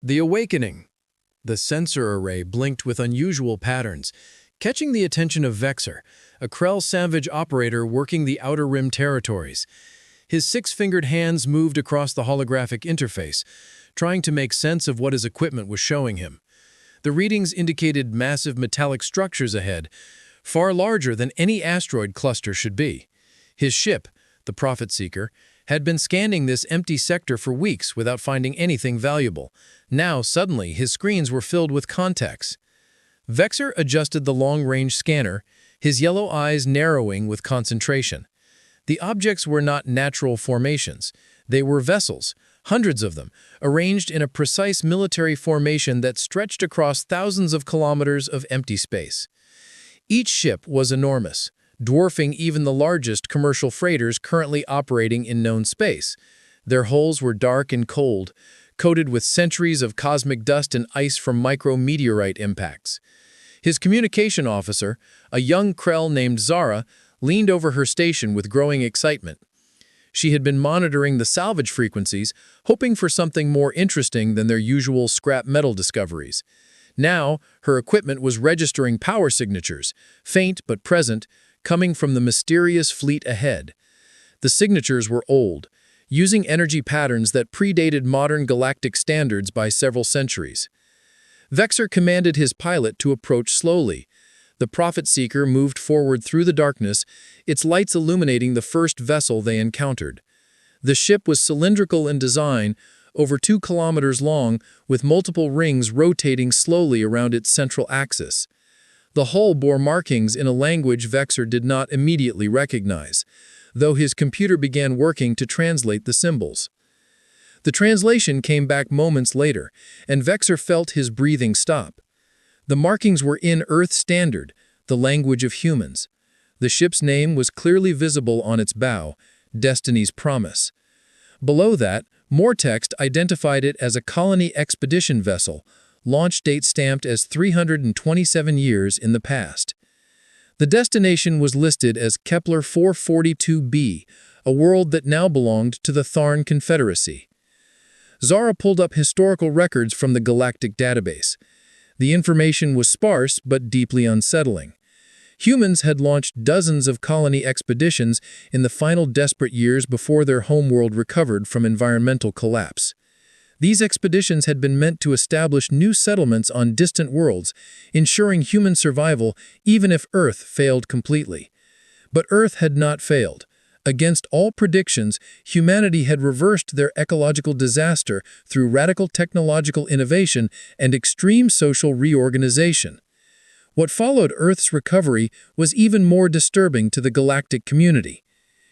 The awakening. The sensor array blinked with unusual patterns, catching the attention of Vexer, a Krell salvage operator working the Outer Rim territories. His six-fingered hands moved across the holographic interface, trying to make sense of what his equipment was showing him. The readings indicated massive metallic structures ahead, far larger than any asteroid cluster should be. His ship, the Prophet Seeker, had been scanning this empty sector for weeks without finding anything valuable. Now, suddenly, his screens were filled with contacts. Vexer adjusted the long-range scanner, his yellow eyes narrowing with concentration. The objects were not natural formations. They were vessels, hundreds of them, arranged in a precise military formation that stretched across thousands of kilometers of empty space. Each ship was enormous, dwarfing even the largest commercial freighters currently operating in known space. Their hulls were dark and cold, coated with centuries of cosmic dust and ice from micrometeorite impacts. His communication officer, a young Krell named Zara, leaned over her station with growing excitement. She had been monitoring the salvage frequencies, hoping for something more interesting than their usual scrap metal discoveries. Now, her equipment was registering power signatures, faint but present, coming from the mysterious fleet ahead. The signatures were old, using energy patterns that predated modern galactic standards by several centuries. Vexer commanded his pilot to approach slowly. The Prophet Seeker moved forward through the darkness, its lights illuminating the first vessel they encountered. The ship was cylindrical in design, over 2 kilometers long, with multiple rings rotating slowly around its central axis. The hull bore markings in a language Vexer did not immediately recognize, though his computer began working to translate the symbols. The translation came back moments later, and Vexer felt his breathing stop. The markings were in Earth Standard, the language of humans. The ship's name was clearly visible on its bow, Destiny's Promise. Below that, more text identified it as a colony expedition vessel, launch date stamped as 327 years in the past. The destination was listed as Kepler 442b, a world that now belonged to the Tharn Confederacy. Zara pulled up historical records from the galactic database. The information was sparse but deeply unsettling. Humans had launched dozens of colony expeditions in the final desperate years before their homeworld recovered from environmental collapse. These expeditions had been meant to establish new settlements on distant worlds, ensuring human survival even if Earth failed completely. But Earth had not failed. Against all predictions, humanity had reversed their ecological disaster through radical technological innovation and extreme social reorganization. What followed Earth's recovery was even more disturbing to the galactic community.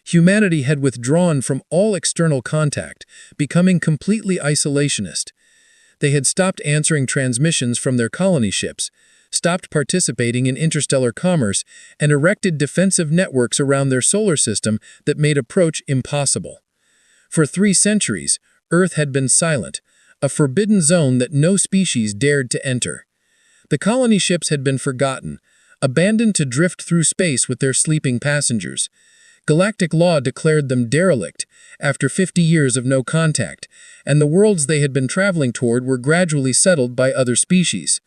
Humanity had withdrawn from all external contact, becoming completely isolationist. They had stopped answering transmissions from their colony ships, stopped participating in interstellar commerce, and erected defensive networks around their solar system that made approach impossible. For 3 centuries, Earth had been silent, a forbidden zone that no species dared to enter. The colony ships had been forgotten, abandoned to drift through space with their sleeping passengers. Galactic law declared them derelict after 50 years of no contact, and the worlds they had been traveling toward were gradually settled by other species.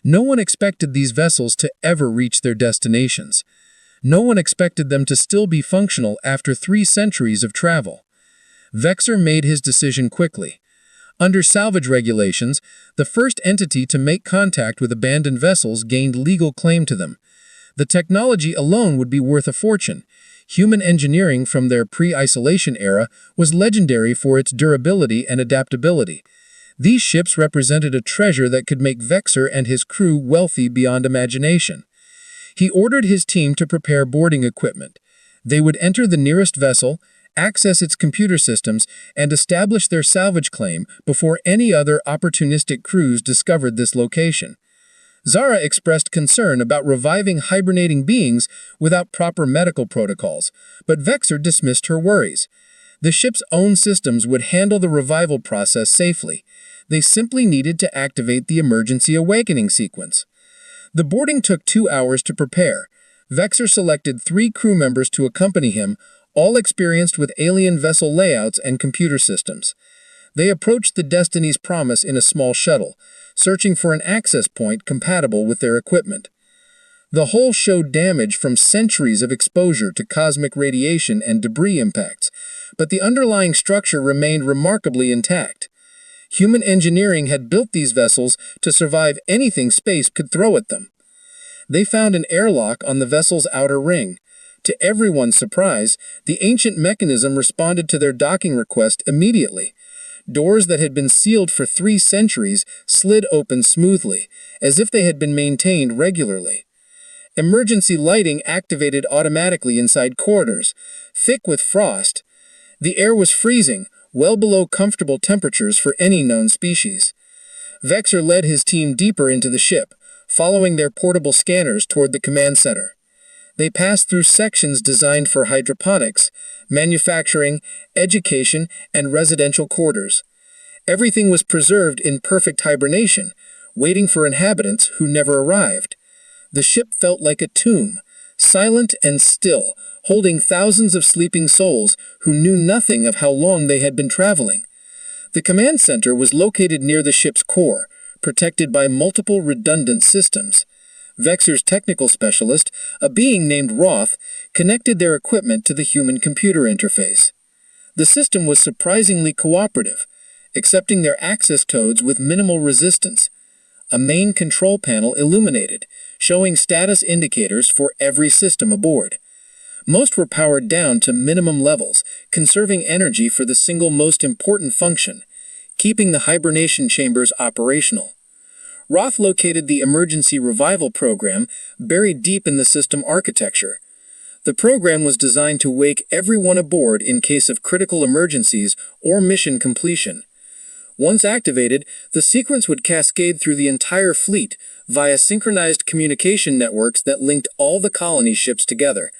No one expected these vessels to ever reach their destinations. No one expected them to still be functional after 3 centuries of travel. Vexer made his decision quickly. Under salvage regulations, the first entity to make contact with abandoned vessels gained legal claim to them. The technology alone would be worth a fortune. Human engineering from their pre-isolation era was legendary for its durability and adaptability. These ships represented a treasure that could make Vexer and his crew wealthy beyond imagination. He ordered his team to prepare boarding equipment. They would enter the nearest vessel, access its computer systems, and establish their salvage claim before any other opportunistic crews discovered this location. Zara expressed concern about reviving hibernating beings without proper medical protocols, but Vexer dismissed her worries. The ship's own systems would handle the revival process safely. They simply needed to activate the emergency awakening sequence. The boarding took 2 hours to prepare. Vexer selected 3 crew members to accompany him, all experienced with alien vessel layouts and computer systems. They approached the Destiny's Promise in a small shuttle, searching for an access point compatible with their equipment. The hull showed damage from centuries of exposure to cosmic radiation and debris impacts, but the underlying structure remained remarkably intact. Human engineering had built these vessels to survive anything space could throw at them. They found an airlock on the vessel's outer ring. To everyone's surprise, the ancient mechanism responded to their docking request immediately. Doors that had been sealed for 3 centuries slid open smoothly, as if they had been maintained regularly. Emergency lighting activated automatically inside corridors, thick with frost. The air was freezing, well below comfortable temperatures for any known species. Vexor led his team deeper into the ship, following their portable scanners toward the command center. They passed through sections designed for hydroponics, manufacturing, education, and residential quarters. Everything was preserved in perfect hibernation, waiting for inhabitants who never arrived. The ship felt like a tomb, silent and still, holding thousands of sleeping souls who knew nothing of how long they had been traveling. The command center was located near the ship's core, protected by multiple redundant systems. Vexor's technical specialist, a being named Roth, connected their equipment to the human computer interface. The system was surprisingly cooperative, accepting their access codes with minimal resistance. A main control panel illuminated, showing status indicators for every system aboard. Most were powered down to minimum levels, conserving energy for the single most important function, keeping the hibernation chambers operational. Roth located the emergency revival program buried deep in the system architecture. The program was designed to wake everyone aboard in case of critical emergencies or mission completion. Once activated, the sequence would cascade through the entire fleet via synchronized communication networks that linked all the colony ships together.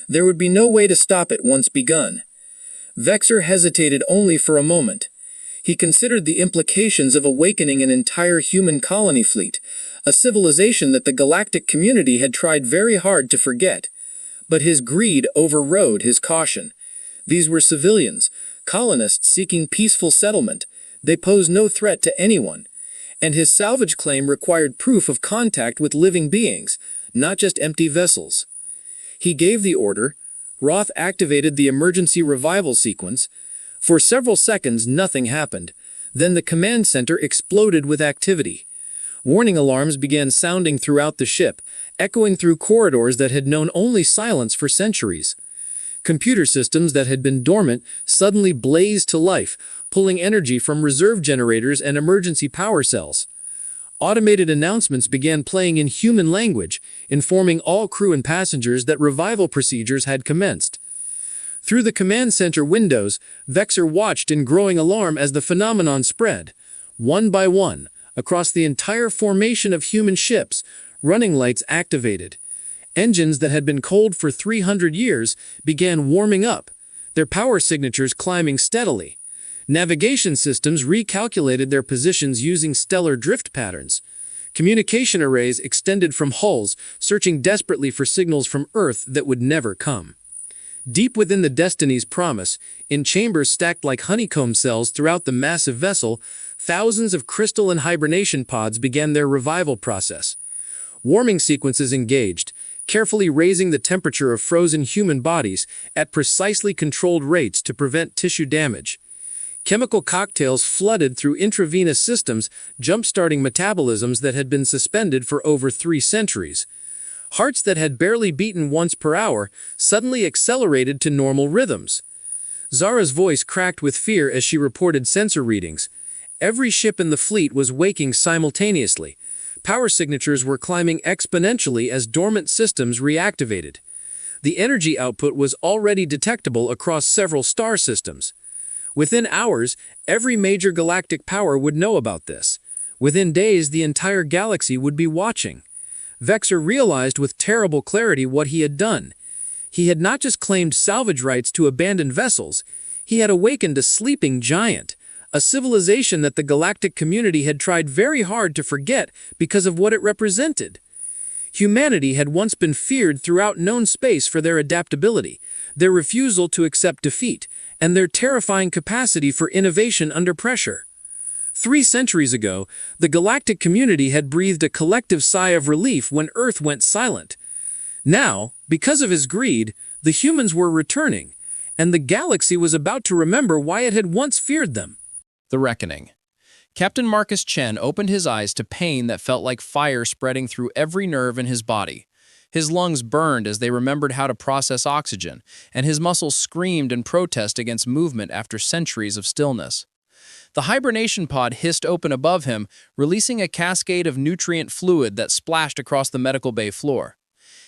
There would be no way to stop it once begun. Vexor hesitated only for a moment. He considered the implications of awakening an entire human colony fleet, a civilization that the galactic community had tried very hard to forget. But his greed overrode his caution. These were civilians, colonists seeking peaceful settlement. They posed no threat to anyone. And his salvage claim required proof of contact with living beings, not just empty vessels. He gave the order. Roth activated the emergency revival sequence. For several seconds, nothing happened. Then the command center exploded with activity. Warning alarms began sounding throughout the ship, echoing through corridors that had known only silence for centuries. Computer systems that had been dormant suddenly blazed to life, pulling energy from reserve generators and emergency power cells. Automated announcements began playing in human language, informing all crew and passengers that revival procedures had commenced. Through the command center windows, Vexor watched in growing alarm as the phenomenon spread. One by one, across the entire formation of human ships, running lights activated. Engines that had been cold for 300 years began warming up, their power signatures climbing steadily. Navigation systems recalculated their positions using stellar drift patterns. Communication arrays extended from hulls, searching desperately for signals from Earth that would never come. Deep within the Destiny's Promise, in chambers stacked like honeycomb cells throughout the massive vessel, thousands of crystal and hibernation pods began their revival process. Warming sequences engaged, carefully raising the temperature of frozen human bodies at precisely controlled rates to prevent tissue damage. Chemical cocktails flooded through intravenous systems, jump-starting metabolisms that had been suspended for over 3 centuries. Hearts that had barely beaten once per hour suddenly accelerated to normal rhythms. Zara's voice cracked with fear as she reported sensor readings. Every ship in the fleet was waking simultaneously. Power signatures were climbing exponentially as dormant systems reactivated. The energy output was already detectable across several star systems. Within hours, every major galactic power would know about this. Within days, the entire galaxy would be watching. Vexor realized with terrible clarity what he had done. He had not just claimed salvage rights to abandoned vessels, he had awakened a sleeping giant, a civilization that the galactic community had tried very hard to forget because of what it represented. Humanity had once been feared throughout known space for their adaptability, their refusal to accept defeat, and their terrifying capacity for innovation under pressure. 3 centuries ago, the galactic community had breathed a collective sigh of relief when Earth went silent. Now, because of his greed, the humans were returning, and the galaxy was about to remember why it had once feared them. The Reckoning. Captain Marcus Chen opened his eyes to pain that felt like fire spreading through every nerve in his body. His lungs burned as they remembered how to process oxygen, and his muscles screamed in protest against movement after centuries of stillness. The hibernation pod hissed open above him, releasing a cascade of nutrient fluid that splashed across the medical bay floor.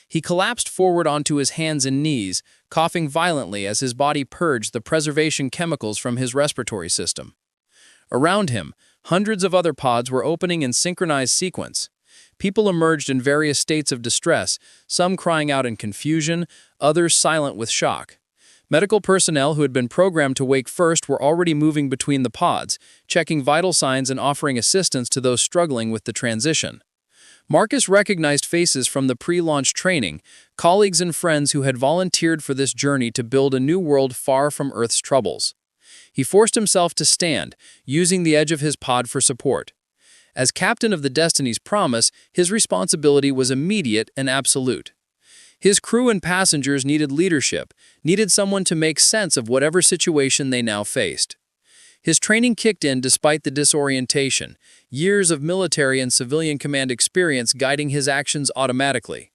He collapsed forward onto his hands and knees, coughing violently as his body purged the preservation chemicals from his respiratory system. Around him, hundreds of other pods were opening in synchronized sequence. People emerged in various states of distress, some crying out in confusion, others silent with shock. Medical personnel who had been programmed to wake first were already moving between the pods, checking vital signs and offering assistance to those struggling with the transition. Marcus recognized faces from the pre-launch training, colleagues and friends who had volunteered for this journey to build a new world far from Earth's troubles. He forced himself to stand, using the edge of his pod for support. As captain of the Destiny's Promise, his responsibility was immediate and absolute. His crew and passengers needed leadership, needed someone to make sense of whatever situation they now faced. His training kicked in despite the disorientation, years of military and civilian command experience guiding his actions automatically.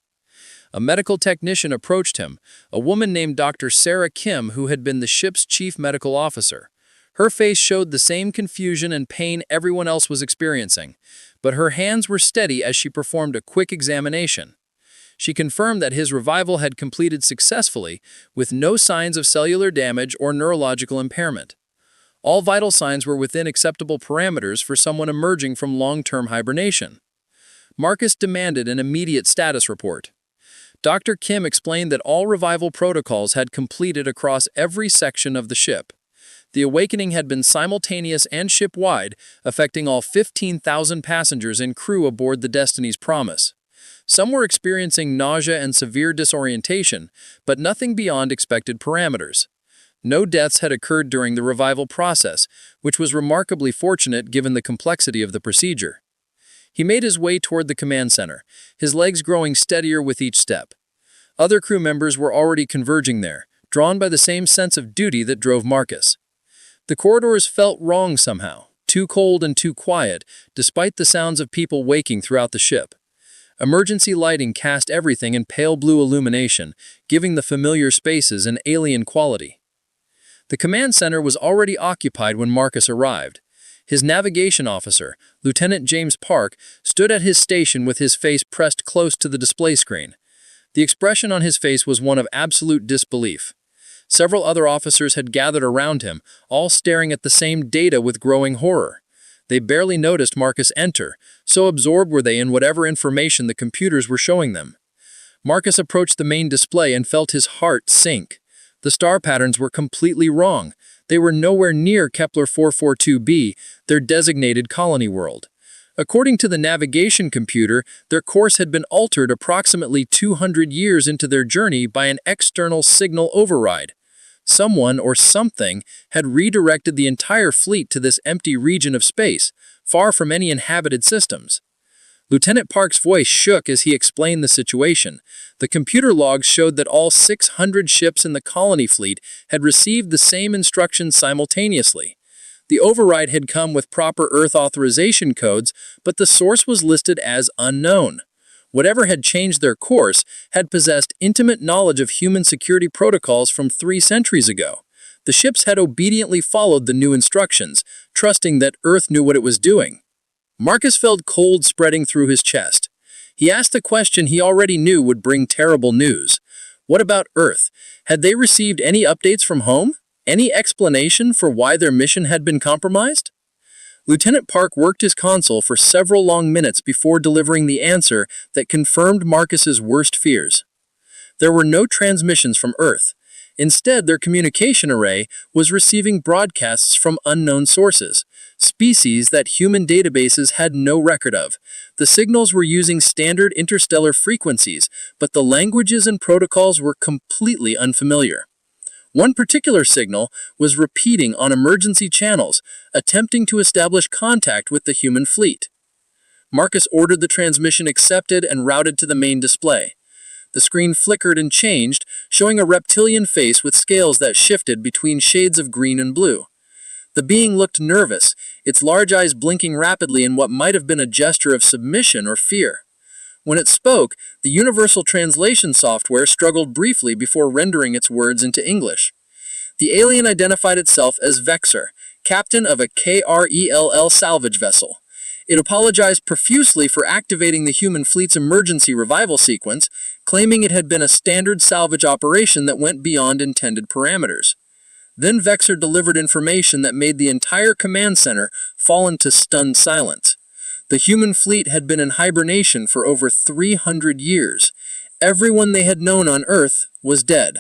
A medical technician approached him, a woman named Dr. Sarah Kim who had been the ship's chief medical officer. Her face showed the same confusion and pain everyone else was experiencing, but her hands were steady as she performed a quick examination. She confirmed that his revival had completed successfully, with no signs of cellular damage or neurological impairment. All vital signs were within acceptable parameters for someone emerging from long-term hibernation. Marcus demanded an immediate status report. Dr. Kim explained that all revival protocols had completed across every section of the ship. The awakening had been simultaneous and ship-wide, affecting all 15,000 passengers and crew aboard the Destiny's Promise. Some were experiencing nausea and severe disorientation, but nothing beyond expected parameters. No deaths had occurred during the revival process, which was remarkably fortunate given the complexity of the procedure. He made his way toward the command center, his legs growing steadier with each step. Other crew members were already converging there, drawn by the same sense of duty that drove Marcus. The corridors felt wrong somehow, too cold and too quiet, despite the sounds of people waking throughout the ship. Emergency lighting cast everything in pale blue illumination, giving the familiar spaces an alien quality. The command center was already occupied when Marcus arrived. His navigation officer, Lieutenant James Park, stood at his station with his face pressed close to the display screen. The expression on his face was one of absolute disbelief. Several other officers had gathered around him, all staring at the same data with growing horror. They barely noticed Marcus enter, so absorbed were they in whatever information the computers were showing them. Marcus approached the main display and felt his heart sink. The star patterns were completely wrong. They were nowhere near Kepler 442b, their designated colony world. According to the navigation computer, their course had been altered approximately 200 years into their journey by an external signal override. Someone or something had redirected the entire fleet to this empty region of space, far from any inhabited systems. Lieutenant Park's voice shook as he explained the situation. The computer logs showed that all 600 ships in the colony fleet had received the same instructions simultaneously. The override had come with proper Earth authorization codes, but the source was listed as unknown. Whatever had changed their course had possessed intimate knowledge of human security protocols from 3 centuries ago. The ships had obediently followed the new instructions, trusting that Earth knew what it was doing. Marcus felt cold spreading through his chest. He asked a question he already knew would bring terrible news. What about Earth? Had they received any updates from home? Any explanation for why their mission had been compromised? Lieutenant Park worked his console for several long minutes before delivering the answer that confirmed Marcus's worst fears. There were no transmissions from Earth. Instead, their communication array was receiving broadcasts from unknown sources, species that human databases had no record of. The signals were using standard interstellar frequencies, but the languages and protocols were completely unfamiliar. One particular signal was repeating on emergency channels, attempting to establish contact with the human fleet. Marcus ordered the transmission accepted and routed to the main display. The screen flickered and changed, showing a reptilian face with scales that shifted between shades of green and blue. The being looked nervous, its large eyes blinking rapidly in what might have been a gesture of submission or fear. When it spoke, the universal translation software struggled briefly before rendering its words into English. The alien identified itself as Vexor, captain of a KRELL salvage vessel. It apologized profusely for activating the human fleet's emergency revival sequence, claiming it had been a standard salvage operation that went beyond intended parameters. Then Vexor delivered information that made the entire command center fall into stunned silence. The human fleet had been in hibernation for over 300 years. Everyone they had known on Earth was dead.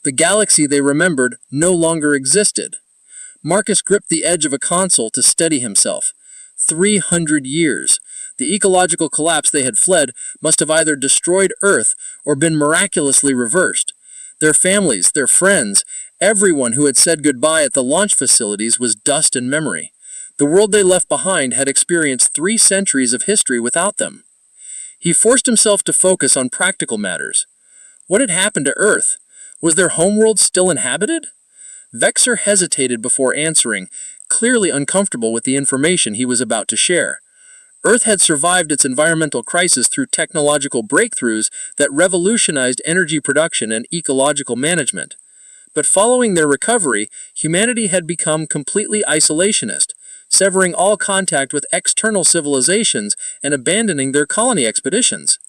The galaxy they remembered no longer existed. Marcus gripped the edge of a console to steady himself. 300 years. The ecological collapse they had fled must have either destroyed Earth or been miraculously reversed. Their families, their friends, everyone who had said goodbye at the launch facilities was dust and memory. The world they left behind had experienced 3 centuries of history without them. He forced himself to focus on practical matters. What had happened to Earth? Was their homeworld still inhabited? Vexor hesitated before answering, clearly uncomfortable with the information he was about to share. Earth had survived its environmental crisis through technological breakthroughs that revolutionized energy production and ecological management. But following their recovery, humanity had become completely isolationist, severing all contact with external civilizations and abandoning their colony expeditions.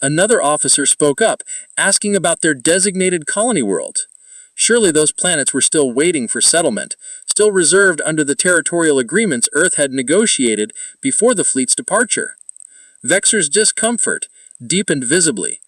Another officer spoke up, asking about their designated colony worlds. Surely those planets were still waiting for settlement, still reserved under the territorial agreements Earth had negotiated before the fleet's departure. Vexor's discomfort deepened visibly.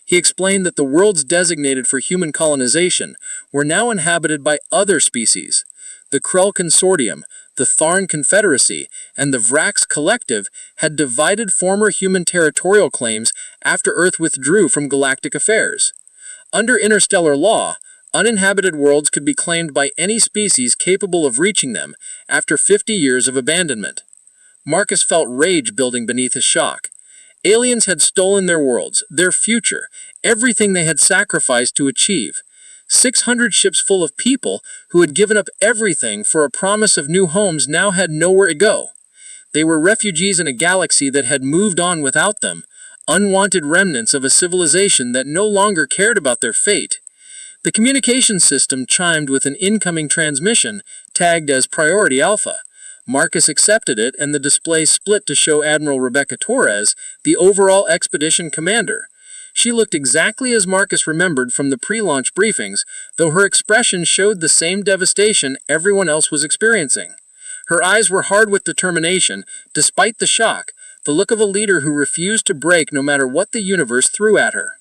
He explained that the worlds designated for human colonization were now inhabited by other species. The Krell Consortium, the Tharn Confederacy, and the Vrax Collective had divided former human territorial claims after Earth withdrew from galactic affairs. Under interstellar law, uninhabited worlds could be claimed by any species capable of reaching them after 50 years of abandonment. Marcus felt rage building beneath his shock. Aliens had stolen their worlds, their future, everything they had sacrificed to achieve. 600 ships full of people who had given up everything for a promise of new homes now had nowhere to go. They were refugees in a galaxy that had moved on without them, unwanted remnants of a civilization that no longer cared about their fate. The communication system chimed with an incoming transmission, tagged as Priority Alpha. Marcus accepted it, and the display split to show Admiral Rebecca Torres, the overall expedition commander. She looked exactly as Marcus remembered from the pre-launch briefings, though her expression showed the same devastation everyone else was experiencing. Her eyes were hard with determination, despite the shock, the look of a leader who refused to break no matter what the universe threw at her.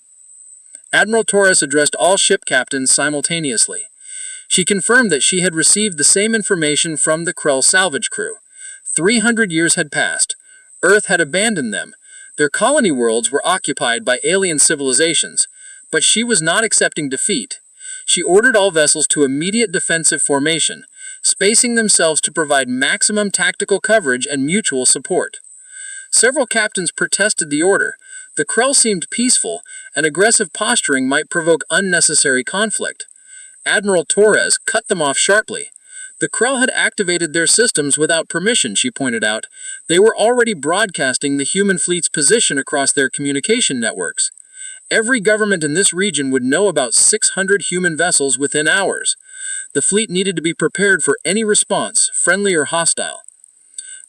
Admiral Torres addressed all ship captains simultaneously. She confirmed that she had received the same information from the Krell salvage crew. 300 years had passed. Earth had abandoned them. Their colony worlds were occupied by alien civilizations, but she was not accepting defeat. She ordered all vessels to immediate defensive formation, spacing themselves to provide maximum tactical coverage and mutual support. Several captains protested the order. The Krell seemed peaceful, and aggressive posturing might provoke unnecessary conflict. Admiral Torres cut them off sharply. The Krell had activated their systems without permission, she pointed out. They were already broadcasting the human fleet's position across their communication networks. Every government in this region would know about 600 human vessels within hours. The fleet needed to be prepared for any response, friendly or hostile.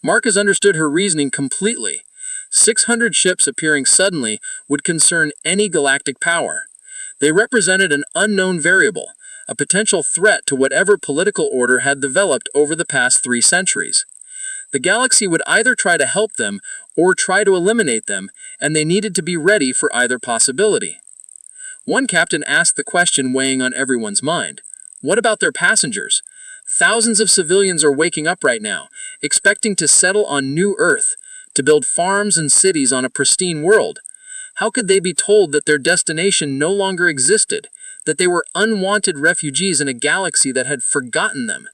Marcus understood her reasoning completely. 600 ships appearing suddenly would concern any galactic power. They represented an unknown variable, a potential threat to whatever political order had developed over the past 3 centuries. The galaxy would either try to help them or try to eliminate them, and they needed to be ready for either possibility. One captain asked the question weighing on everyone's mind. What about their passengers? Thousands of civilians are waking up right now, expecting to settle on New Earth, to build farms and cities on a pristine world. How could they be told that their destination no longer existed, that they were unwanted refugees in a galaxy that had forgotten them?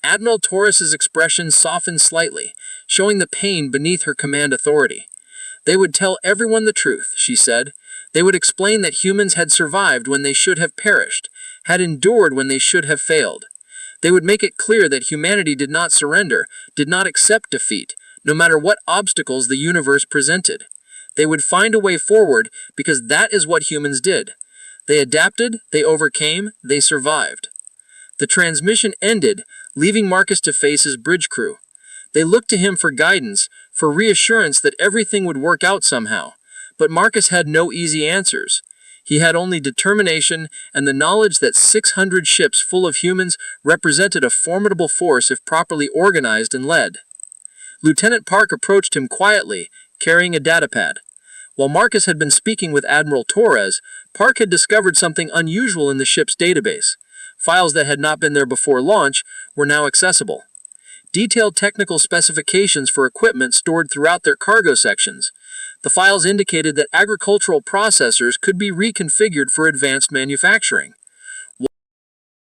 Admiral Torres's expression softened slightly, showing the pain beneath her command authority. They would tell everyone the truth, she said. They would explain that humans had survived when they should have perished, had endured when they should have failed. They would make it clear that humanity did not surrender, did not accept defeat, no matter what obstacles the universe presented. They would find a way forward because that is what humans did. They adapted, they overcame, they survived. The transmission ended, leaving Marcus to face his bridge crew. They looked to him for guidance, for reassurance that everything would work out somehow. But Marcus had no easy answers. He had only determination and the knowledge that 600 ships full of humans represented a formidable force if properly organized and led. Lieutenant Park approached him quietly, carrying a datapad. While Marcus had been speaking with Admiral Torres, Park had discovered something unusual in the ship's database. Files that had not been there before launch were now accessible. Detailed technical specifications for equipment stored throughout their cargo sections. The files indicated that agricultural processors could be reconfigured for advanced manufacturing.